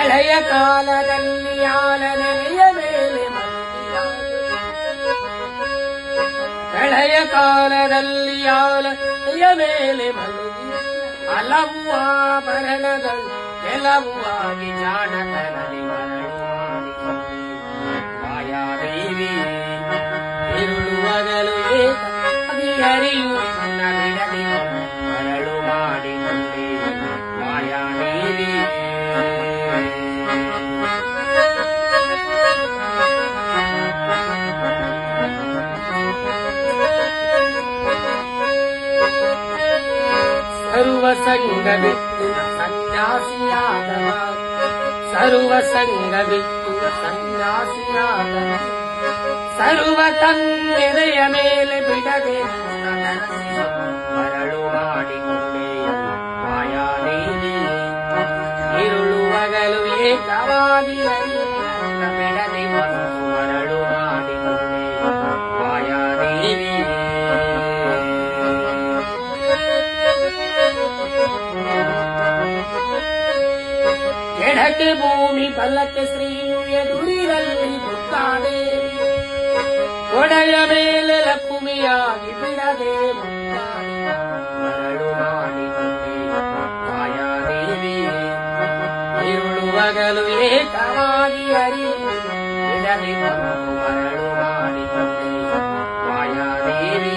ಹಳೆಯ ಕಾಲದಲ್ಲಿ ಆಲನೆಯ ಮೇಲೆ ಹಳೆಯ ಕಾಲದಲ್ಲಿ ಆಲನೆಯ ಮೇಲೆ ಮಲಗಿ ಹಲವು ಆಭರಣಗಳು ಕೆಲವು ಆಗಿ ಜಾಣತನದಿ ಮರಳು ಮಾಯಾದೇವಿ ಇರುಳುವಗಲು ಏಕಾಗಿ ಹರಿಯುವುದನ್ನ ಬಿಡದಿ ಮರಳು ಮಾಡಿಕೊಂಡೆ ಮಾಯಾದೇವಿ. ಸರ್ವ ಸಂಗ ಬಿಟ್ಟು ಸನ್ಯಾಸಿಯಾದವ ಸರ್ವ ಸಂಗ ಬಿಟ್ಟು ಸನ್ಯಾಸಿಯಾದವ ಸರ್ವ ತಂದೆಯ ಮೇಲೆ ಬಿಡದೆ ಮರಳು ಮಾಡಿಕೊಂಡೆ ಮಾಯಾದೇವಿ ಇರುಳುವಗಲು ಏಕವಾಗಿ ಬಿಡದೆ ಮರಳು ಮಾಡಿಕೊಂಡೆ ಮಾಯಾದೇವಿ. ಎಡಕ್ಕೆ ಭೂಮಿ ಬಲಕ್ಕೆ ಶ್ರೀಯು ಎದುರಿನಲ್ಲಿ ಮುತ್ತಾದೇವಿ ಕೊಡೆಯ ಮೇಲೆ ಲಕ್ಷ್ಮಿಯಾಗಿ ಬಿಡದೆ ಮರಳು ಮಾಡಿಕೊಂಡೆ ಮಾಯಾದೇವಿ ಇರುಳುವಗಲು ಏಕವಾಗಿ ಹರಿ ಬಿಡದೆ ಮರಳು ಮಾಡಿಕೊಂಡೆ ಮಾಯಾದೇವಿ.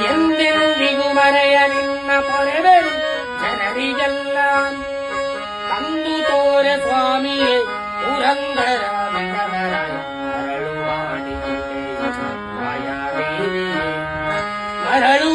ಎಂದೆಂದಿಗೂ ಮರೆಯ ನಿನ್ನ ಪೊರೆಗಳು ಜನರಿಗೆಲ್ಲ ತಂದು ತೋರೆ ಸ್ವಾಮಿಯೇ ಪುರಂದರ ಮರಳು ಮಾಡಿಕೊಂಡೆ ಮಾಯಾದೇವಿ ಮರಳು